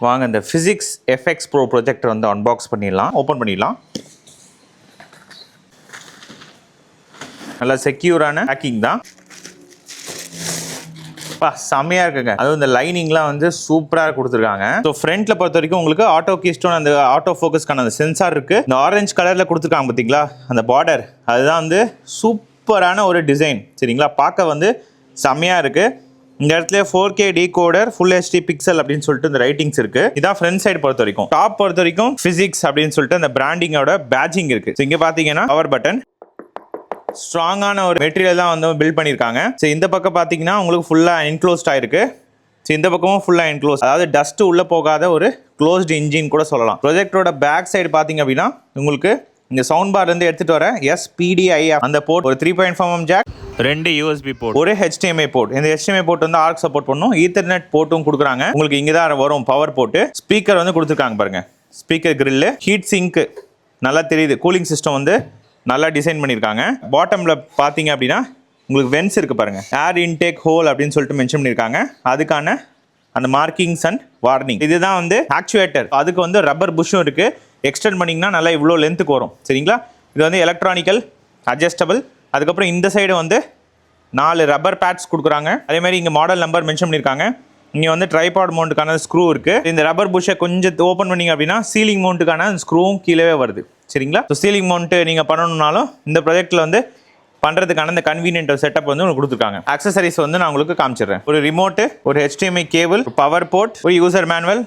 வாங்க இந்த Physix FX Pro projector வந்து அன்பாக்ஸ் பண்ணிடலாம். ஓப்பன் பண்ணிடலாம். நல்லா செக்யூரான பேக்கிங் தான். செம்மையா இருக்குங்க. அதுவும் இந்த லைனிங்லாம் வந்து சூப்பரா கொடுத்துருக்காங்க. ஸோ ஃப்ரண்ட்ல பொறுத்த வரைக்கும் உங்களுக்கு ஆட்டோ கீஸ்டோன் அந்த ஆட்டோ ஃபோக்கஸ்க்கான அந்த சென்சார் இருக்கு. இந்த ஆரஞ்சு கலர்ல கொடுத்துருக்காங்க பார்த்தீங்களா, அந்த பார்டர் அதுதான் வந்து சூப்பரான ஒரு டிசைன். சரிங்களா, பார்க்க வந்து செம்மையா இருக்கு. இந்த இடத்துல 4K decoder full HD pixel அப்படின்னு சொல்லிட்டு இந்த ரைட்டிங்ஸ் இருக்கு. இதான் ஃப்ரண்ட் சைடு பொறுத்த வரைக்கும். டாப் பொறுத்த வரைக்கும் Physix அப்படின்னு சொல்லிட்டு அந்த பிராண்டிங்கோட பேட்சிங் இருக்கு. இங்க பாத்தீங்கன்னா பவர் பட்டன், ஸ்ட்ராங்கான ஒரு மெட்டீரியல் தான் வந்து பில்ட் பண்ணியிருக்காங்க. ஸோ இந்த பக்கம் பார்த்தீங்கன்னா உங்களுக்கு ஃபுல்லாக என்க்ளோஸ்ட் ஆயிருக்கு. ஸோ இந்த பக்கமும் ஃபுல்லாக என்க்ளோஸ், அதாவது டஸ்ட் உள்ள போகாத ஒரு க்ளோஸ்டு இன்ஜின் கூட சொல்லலாம். ப்ரொஜெக்டரோட பேக் சைடு பார்த்தீங்க அப்படின்னா உங்களுக்கு இந்த சவுண்ட் பார் இருந்து எடுத்துட்டு வர SPDIF அந்த போர்ட், ஒரு 3.5mm ஜாக், 2 USB போர்ட், ஒரு HDMI போர்ட். இந்த HDMI போர்ட் வந்து ஆர்க் சப்போர்ட் பண்ணும். ஈத்தர்நெட் போர்ட்டும் கொடுக்குறாங்க. உங்களுக்கு இங்கே தான் வரும் பவர் போர்ட்டு. ஸ்பீக்கர் வந்து கொடுத்துருக்காங்க பாருங்க, ஸ்பீக்கர் கிரில், ஹீட் சிங்க் நல்லா தெரியுது. கூலிங் சிஸ்டம் வந்து நல்லா டிசைன் பண்ணியிருக்காங்க. பாட்டமில் பார்த்தீங்க அப்படின்னா உங்களுக்கு வென்ஸ் இருக்குது பாருங்கள், ஏர் இன்டேக் ஹோல் அப்படின்னு சொல்லிட்டு மென்ஷன் பண்ணியிருக்காங்க. அதுக்கான அந்த மார்க்கிங்ஸ் அண்ட் வார்னிங். இதுதான் வந்து ஆக்சுவேட்டர். அதுக்கு வந்து ரப்பர் புஷ்ஷும் இருக்குது. எக்ஸ்டெண்ட் பண்ணிங்கன்னா நல்லா இவ்வளோ லென்த்துக்கு வரும். சரிங்களா, இது வந்து எலக்ட்ரானிக்கல் அட்ஜஸ்டபிள். அதுக்கப்புறம் இந்த சைடு வந்து 4 ரப்பர் பேட்ஸ் கொடுக்குறாங்க. அதே மாதிரி இங்கே மாடல் நம்பர் மென்ஷன் பண்ணியிருக்காங்க. இங்கே வந்து ட்ரைபாட் மவுண்ட்டுக்கான ஸ்க்ரூ இருக்குது. இந்த ரப்பர் புஷ்ஷை கொஞ்சம் ஓப்பன் பண்ணிங்க அப்படின்னா சீலிங் மவுண்ட்டுக்கான ஸ்க்ரூவும் கீழே வருது. சரிங்களா, ஸோ சீலிங் மவுண்ட்டு நீங்கள் பண்ணணும்னாலும் இந்த ப்ராஜெக்ட்டில் வந்து பண்ணுறதுக்கான இந்த கன்வீனியன்ட் செட்டப் வந்து உங்களுக்கு கொடுத்துருக்காங்க. அக்சசரிஸ் வந்து நான் உங்களுக்கு காமிச்சிடுறேன். ஒரு ரிமோட்டு, ஒரு HDMI கேபிள், பவர் போர்ட், ஒரு யூசர் மேனுவல்,